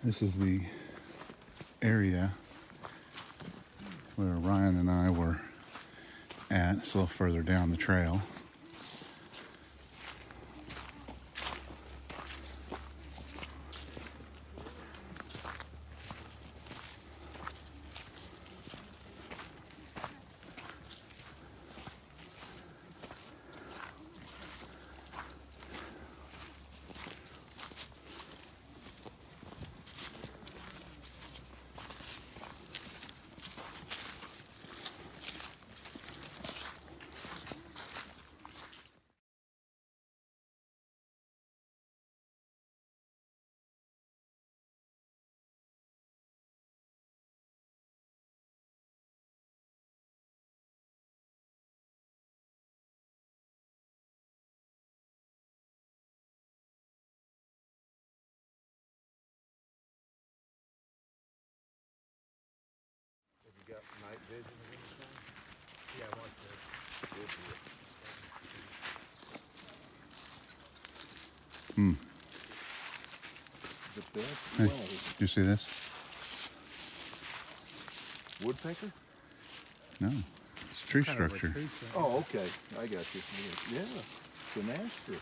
This is the area where Ryan and I were at. It's a little further down the trail. Got night vision or anything? Yeah, I want The best Hey, way. do you see this? Woodpecker? No, it's a tree kind of a structure. tree structure. Oh, okay. I got you. Yeah, it's an aster.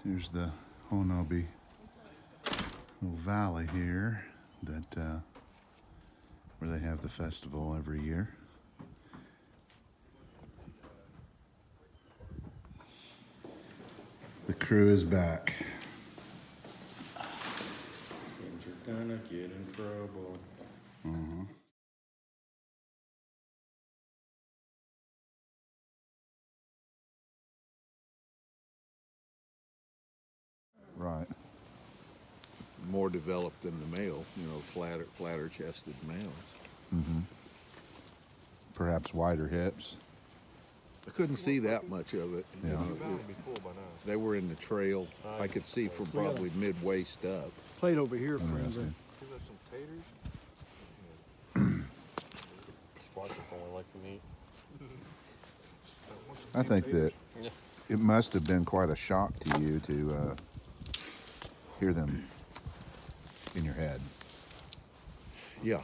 Here's the Honobia little valley here that where they have the festival every year. The crew is back. And you're gonna get in trouble. Right. More developed than the male, flatter chested males. Perhaps wider hips. I couldn't see that much of it. Yeah. Bound to be full by now. They were in the trail. I could see from probably mid-waist up. Plate over here, friends. Interesting. Give us some taters. Squatches only like to eat. I think that Yeah. it must have been quite a shock to you to hear them in your head. Yeah.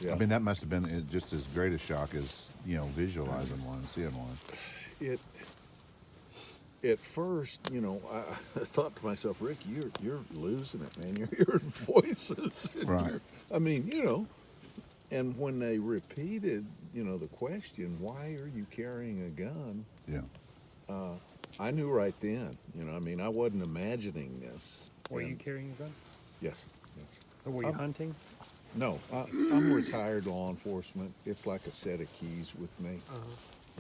Yeah. I mean, that must have been just as great a shock as, visualizing one, seeing one. At first, I thought to myself, Rick, you're losing it, man. You're hearing voices. Right. And when they repeated, you know, the question, why are you carrying a gun? Yeah. I knew right then, you know, I mean, I wasn't imagining this. Were you And- carrying a gun? Yes, yes. Or were you I'm- hunting? No, I'm retired law enforcement. It's like a set of keys with me,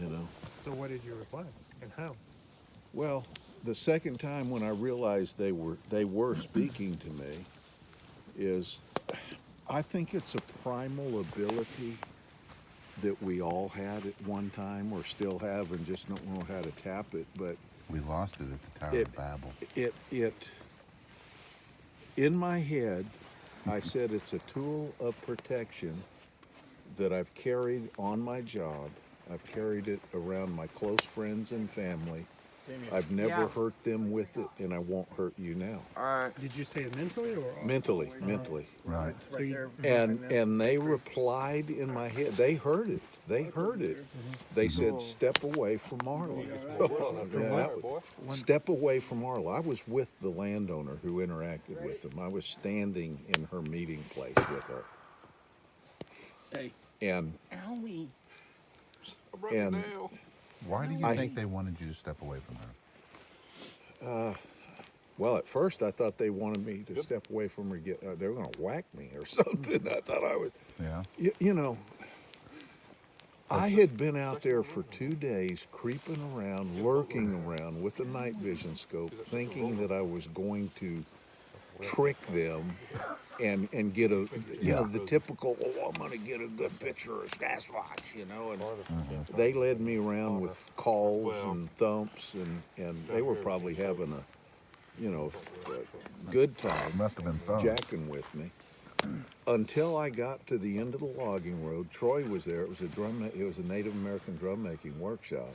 you know. So what did you reply and how? Well, the second time when I realized they were speaking to me is, I think it's a primal ability that we all had at one time or still have and just don't know how to tap it. But We lost it at the Tower It- of Babel. it in my head, I said it's a tool of protection that I've carried on my job. I've carried it around my close friends and family. I've never Yeah. hurt them with it, and I won't hurt you now. Did you say it mentally or? Mentally. Right. So you, And they replied in my head. They heard it. They heard it. They said, "Step away from Marla." Yeah, step away from Marla. I was with the landowner who interacted with them. I was standing in her meeting place with her. Hey, And owie. and Why do you I- think they wanted you to step away from her? well, at first I thought they wanted me to step away from her. They were going to whack me or something. I thought I would. Yeah. You know, I had been out there for 2 days, creeping around, lurking around with the night vision scope, thinking that I was going to trick them and get a, you know, the typical, oh, I'm going to get a good picture of Sasquatch, you know. And they led me around with calls and thumps, and they were probably having a, you know, a good time Must have been fun. jacking with me. Until I got to the end of the logging road. Troy was there. It was a Native American drum making workshop.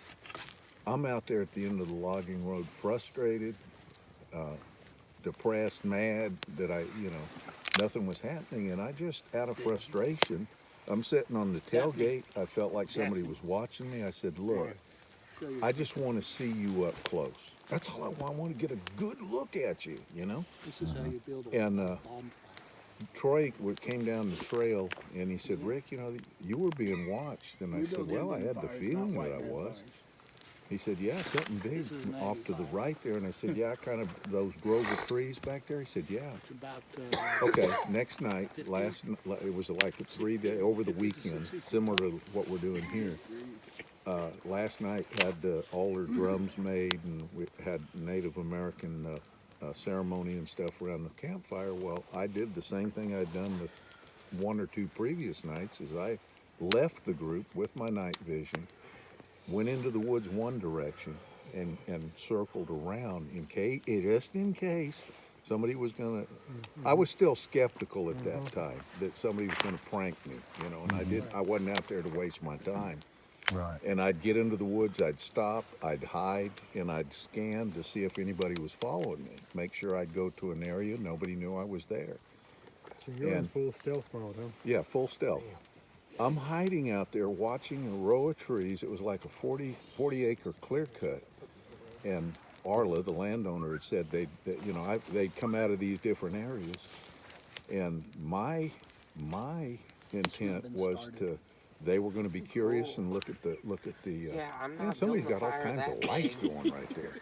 I'm out there at the end of the logging road, frustrated, depressed, mad that nothing was happening. And I just, out of frustration, I'm sitting on the tailgate. I felt like somebody was watching me. I said, "Look, I just want to see you up close. That's all I want. I want to get a good look at you, you know?" This is how you build a And bomb. Troy came down the trail and he said, "Rick, you know, you were being watched." And I said, "Well, I had the feeling that I was." He said, "Yeah, something big This is off to the 95. right there." And I said, "Yeah, kind of those grove of trees back there." He said, "Yeah." It's about Okay, next night, it was like a 3-day, over the weekend, similar to what we're doing here. Last night had all our drums made, and we had Native American ceremony and stuff around the campfire. Well, I did the same thing I'd done the 1 or 2 previous nights. Is I left the group with my night vision, went into the woods one direction, and circled around just in case somebody was gonna. I was still skeptical at that time that somebody was gonna prank me, you know, and I wasn't out there to waste my time. Right. And I'd get into the woods, I'd stop, I'd hide, and I'd scan to see if anybody was following me. Make sure I'd go to an area nobody knew I was there. so you're in and- full stealth mode, huh? Yeah, full stealth. I'm hiding out there watching a row of trees. It was like a 40 acre clear cut. And Arla, the landowner, had said they'd come out of these different areas. And my intent been was started. they were going to be curious and look at the Yeah, I'm man, not somebody's building got a all fire kinds that of lights going right there.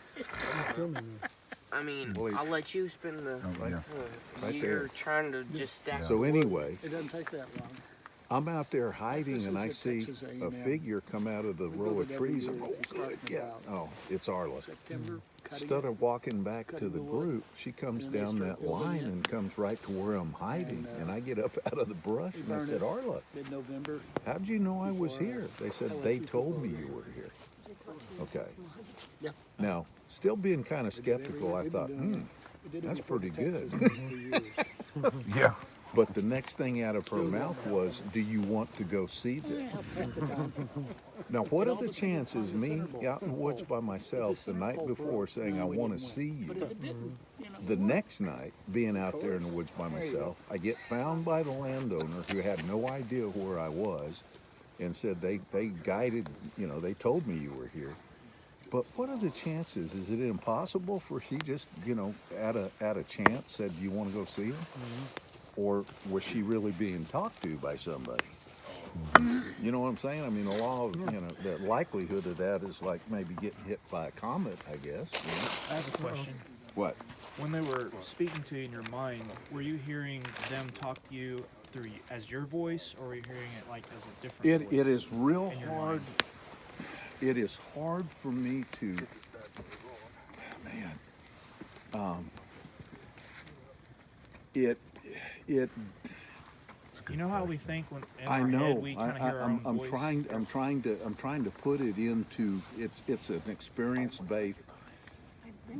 I mean, Well, I'll let you spend the yeah. Right year there. trying to just stack. So wood. anyway, It doesn't take that long. I'm out there hiding, This and is I the see Texas a A&M. figure come out of the We row build of it every trees. year. I'm, oh, It's good, talking yeah. about Oh, it's Arla. September, cutting Instead it. of walking back to Cutting the the wood, group, she comes and then they down start that building line it. and comes right to where I'm hiding. And, And I get up out of the brush they and I burn said, it. "Arla, Mid-November. how'd you know I was Before, here?" They said, I let "They you told people me over you here." were here." Okay. Yeah. Now, still being kind of They do it every skeptical, year. I We've been thought, doing it. We did it that's before pretty Texas good. for years. Yeah. But the next thing out of her mouth was, "Do you want to go see this?" Yeah, half the time. Now, what It are all the depends chances on the me center bolt. out in the woods by myself the night before saying I We want to didn't see win. But you? if it didn't, you know, The next night, being out there in the woods by myself, I get found by the landowner who had no idea where I was and said they guided, they told me you were here. But what are the chances? Is it impossible for she just, at a chance said, "You want to go see him?" Or was she really being talked to by somebody? You know what I'm saying? I mean, the law of, you know, the likelihood of that is like maybe getting hit by a comet, I guess. You know? I have a question. What? When they were speaking to you in your mind, were you hearing them talk to you through as your voice, or were you hearing it like as a different voice? It is real in your hard. mind? It is hard for me to, man. It. You know how we think when in I our know. head we kind of hear our own I'm voice? trying to put it into. It's an experience based.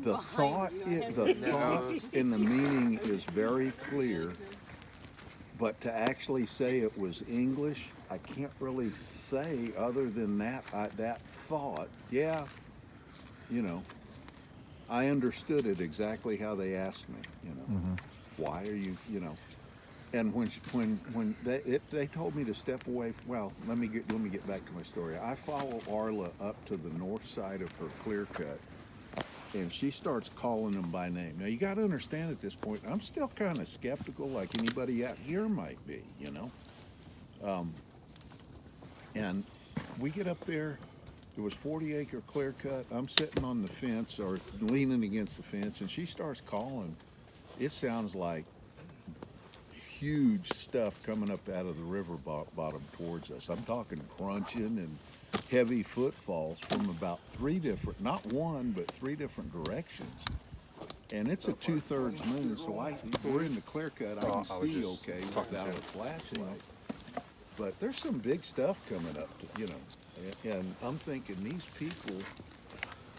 The thought, the thought and the meaning is very clear, but to actually say it was English, I can't really say other than that. That thought, yeah, you know, I understood it exactly how they asked me. You know, why are you, you know, and when they told me to step away. Well, let me get back to my story. I follow Arla up to the north side of her clear cut. And she starts calling them by name. Now, you got to understand at this point, I'm still kind of skeptical, like anybody out here might be, you know. And we get up there. It was 40-acre clear cut. I'm sitting on the fence or leaning against the fence, and she starts calling. It sounds like huge stuff coming up out of the river bottom towards us. I'm talking crunching and heavy footfalls from about three different, not one, but three different directions. And it's a 2/3 moon, so we're in the clear cut. I can see okay without a flashlight. But there's some big stuff coming up, you know. And I'm thinking these people,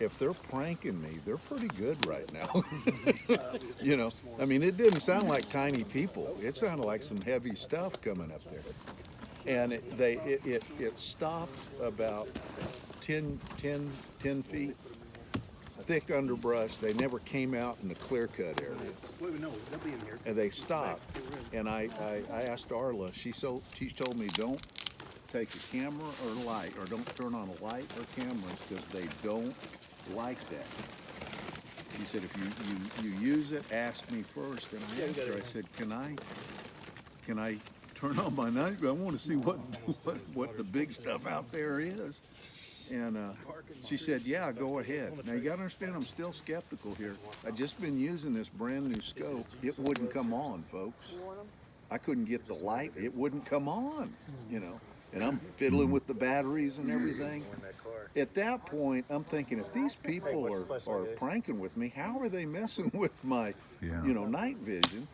if they're pranking me, they're pretty good right now. You know, I mean, it didn't sound like tiny people. It sounded like some heavy stuff coming up there. And it stopped about 10 feet, thick underbrush. They never came out in the clear cut area. And they stopped. And I asked Arla, she told me don't take a camera or light, or don't turn on a light or cameras because they don't like that. She said, if you use it, ask me first. And I asked her, I said, can I turn on my night? I want to see what the big stuff out there is. And she said, yeah, go ahead. Now, you got to understand, I'm still skeptical here. I just been using this brand new scope. It wouldn't come on, folks. I couldn't get the light. It wouldn't come on, you know. And I'm fiddling with the batteries and everything. At that point, I'm thinking, if these people are pranking with me, how are they messing with my, you know, night vision?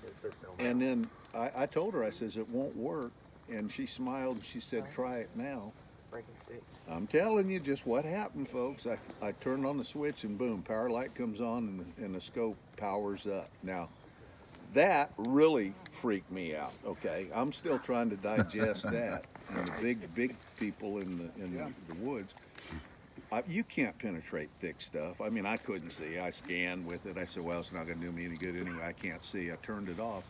And then I told her, I says, it won't work. And she smiled and she said, try it now. I'm telling you just what happened, folks. I turned on the switch and boom, power light comes on and the scope powers up. Now, that really freaked me out, okay? I'm still trying to digest that. And the big people in the woods, you can't penetrate thick stuff. I mean, I couldn't see. I scanned with it. I said, well, it's not going to do me any good anyway. I can't see. I turned it off.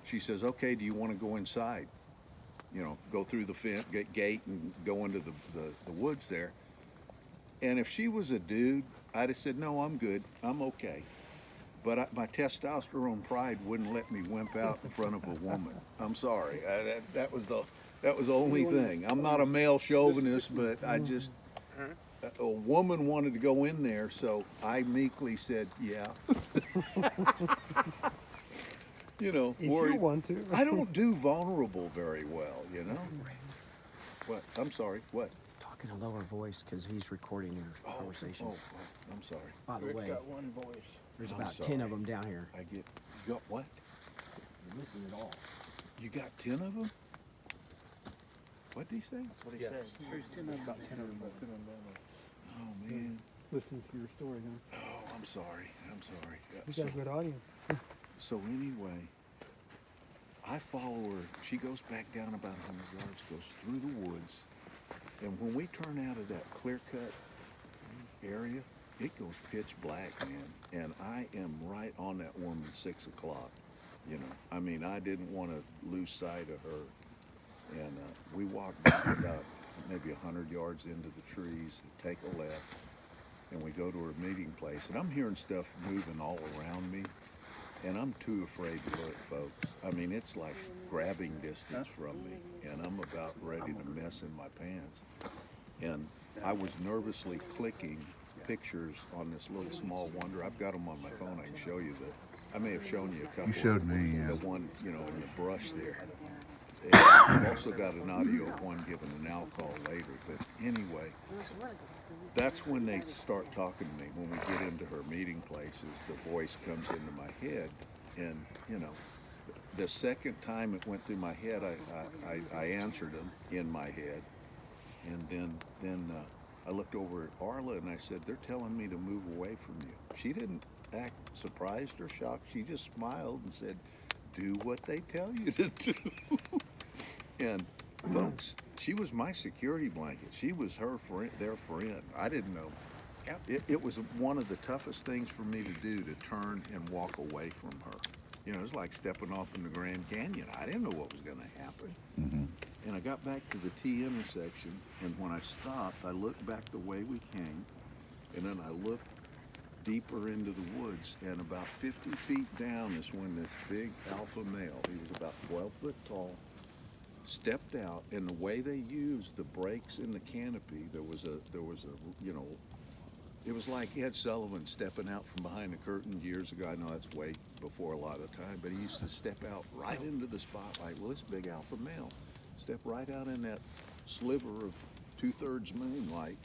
She says, okay, do you want to go inside? You know, go through the fence, gate and go into the woods there. And if she was a dude, I'd have said, no, I'm good. I'm okay. But my testosterone pride wouldn't let me wimp out in front of a woman. I'm sorry. That was the only thing. I'm not a male chauvinist, but I just, a woman wanted to go in there, so I meekly said, yeah. You know, If you want to. I don't do vulnerable very well, you know. What? I'm sorry. What? Talk in a lower voice because he's recording your conversation. Oh, I'm sorry. By the way, got one voice. there's I'm about sorry. 10 of them down here. You got what? You're missing it all. You got 10 of them? What did he say? What he said. There's 10 of them. About 10 of them. Put them down. Oh man. Listen to your story, huh? Oh, I'm sorry. You got a good audience. So anyway, I follow her. She goes back down about 100 yards, goes through the woods, and when we turn out of that clear-cut area, it goes pitch black, man. And I am right on that woman at 6 o'clock. You know, I mean, I didn't want to lose sight of her. And we walked back about maybe 100 yards into the trees, take a left, and we go to her meeting place. And I'm hearing stuff moving all around me. And I'm too afraid to look, folks. I mean, it's like grabbing distance from me, and I'm about ready to mess in my pants. And I was nervously clicking pictures on this little small wonder. I've got them on my phone. I can show you that. I may have shown you a couple. You showed me, yeah. The one, you know, in the brush there. And I've also got an audio of one giving an alcohol later. But anyway, that's when they start talking to me. When we get into her meeting places, the voice comes into my head. And, you know, the second time it went through my head, I answered them in my head. And then I looked over at Arla and I said, they're telling me to move away from you. She didn't act surprised or shocked. She just smiled and said, do what they tell you to do. And folks, she was my security blanket. She was her friend, their friend. I didn't know. It was one of the toughest things for me to do, to turn and walk away from her. You know, it was like stepping off in the Grand Canyon. I didn't know what was going to happen. Mm-hmm. And I got back to the T intersection, and when I stopped, I looked back the way we came, and then I looked deeper into the woods, and about 50 feet down is when this big alpha male, he was about 12 foot tall, stepped out, and the way they used the breaks in the canopy, there was a, you know, it was like Ed Sullivan stepping out from behind the curtain years ago. I know that's way before a lot of time, but he used to step out right into the spotlight. Well, this big alpha male stepped right out in that sliver of 2/3 moonlight,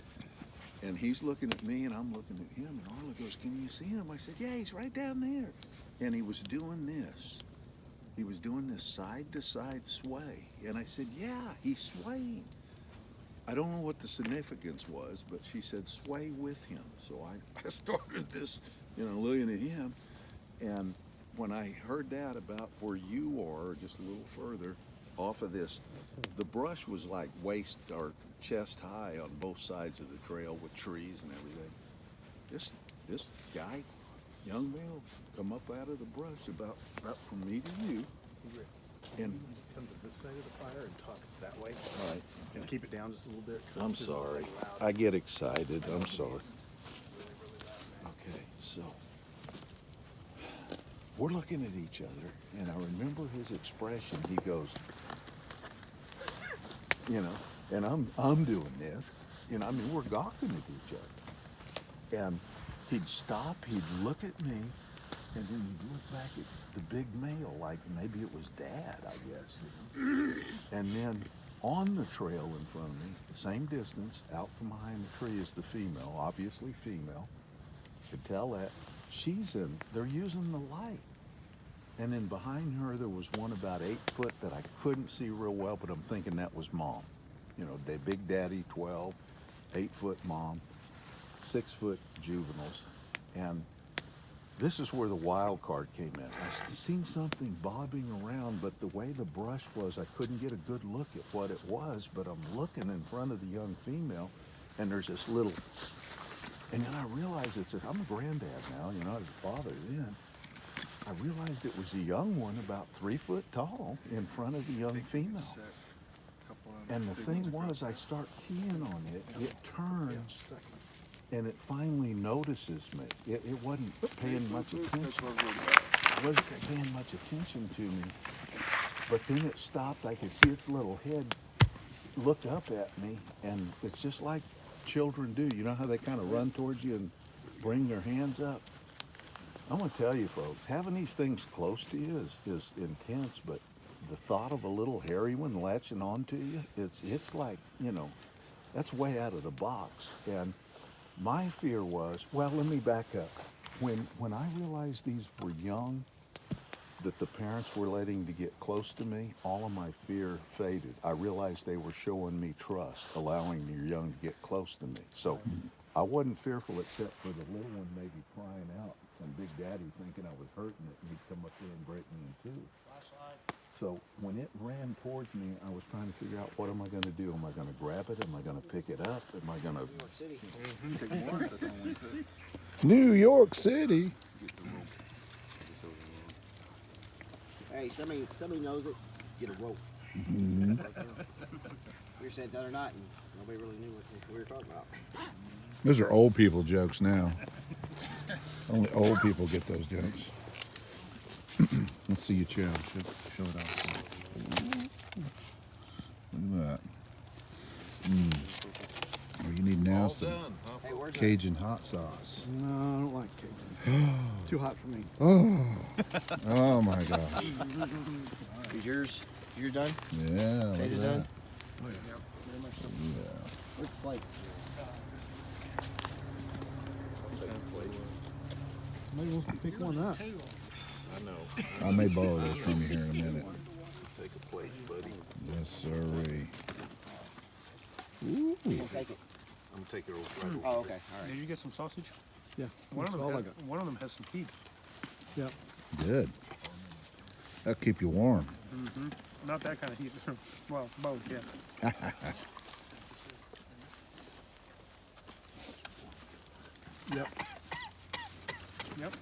and he's looking at me, and I'm looking at him, and Arla goes, can you see him? I said, yeah, he's right down there. And he was doing this. He was doing this side-to-side sway. And I said, yeah, he's swaying. I don't know what the significance was, but she said, sway with him. So I started this, you know, looking at him. And when I heard that about where you are, just a little further off of this, the brush was like waist or chest high on both sides of the trail with trees and everything. This guy, young male, come up out of the brush about from me to you. And come to this side of the fire and talk that way. all right. And keep it down just a little bit. I'm sorry. I get excited. I'm sorry. Okay, so we're looking at each other, and I remember his expression. He goes, you know, and I'm doing this, you know. I mean, we're gawking at each other, and he'd stop. He'd look at me, and then he'd look back at the big male, like maybe it was Dad, I guess. You know? And then on the trail in front of me, the same distance, out from behind the tree, is the female, obviously female. Could tell that. They're using the light. And then behind her, there was one about 8 foot that I couldn't see real well, but I'm thinking that was Mom. You know, Big Daddy, 12, 8 foot Mom, 6 foot juveniles. And this is where the wild card came in. I seen something bobbing around, but the way the brush was, I couldn't get a good look at what it was, but I'm looking in front of the young female, and there's this little, and then I realized I'm a granddad now, you know, I was a father then. I realized it was a young one about 3 foot tall in front of the young female. And the thing was, I start keying on it, it turns, and it finally notices me. It wasn't paying much attention. It wasn't paying much attention to me. But then it stopped. I could see its little head look up at me, and it's just like children do. You know how they kind of run towards you and bring their hands up? I'm going to tell you, folks, having these things close to you is intense, but the thought of a little hairy one latching onto you, it's like, you know, that's way out of the box. And my fear was, well, let me back up. When I realized these were young, that the parents were letting to get close to me, all of my fear faded. I realized they were showing me trust, allowing your young to get close to me. So I wasn't fearful except for the little one maybe crying out and Big Daddy thinking I was hurting it, and he'd come up there and break me in two. So when it ran towards me, I was trying to figure out, what am I going to do? Am I going to grab it? Am I going to pick it up? Am I going to... New York City. Hey, somebody knows it. Get a rope. Mm-hmm. We were saying the other night, and nobody really knew what we were talking about. Those are old people jokes now. Only old people get those jokes. Let's see your chow. Show it off. Look at that. What you need now All some done, huh? Hey, where's Cajun hot sauce. No, I don't like Cajun. Too hot for me. Oh my gosh. Is yours done? Yeah, look at Cajun that. done? Yeah. Where's the plates? Somebody wants to pick one up. I know. I may borrow this from you here in a minute. Take a plate, buddy. Yes, sirree. You can take it. I'm gonna take it right over. Oh, okay. All right. Did you get some sausage? Yeah. One of that's them. all I Had, got. one of them has some heat. Yeah. Good. That'll keep you warm. Not that kind of heat. Well, both. Yeah. Yep. Yep.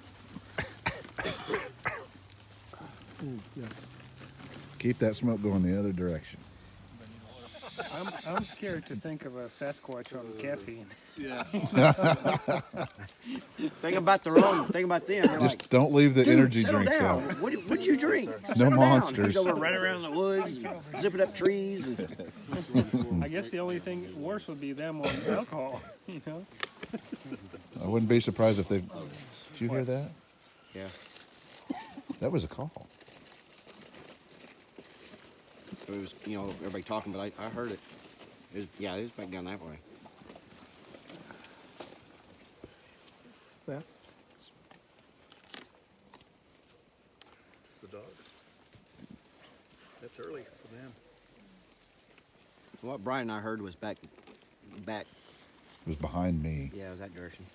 Yeah. Keep that smoke going the other direction. I'm scared to think of a Sasquatch on caffeine. Think about their own. Think about them. They're Just like, don't leave the dude, energy settle drinks down. out. What'd you drink? No Settle down. monsters. He's over running around the woods, and zipping up trees. And I guess the only thing worse would be them on alcohol. You know. I wouldn't be surprised if they. Did you hear that? yeah. That was a call. It was, everybody talking, but I heard it. It was back down that way. Yeah. It's the dogs. That's early for them. What Brian and I heard was back. It was behind me. Yeah, it was that direction.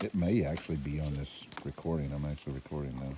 It may actually be on this recording. I'm actually recording now.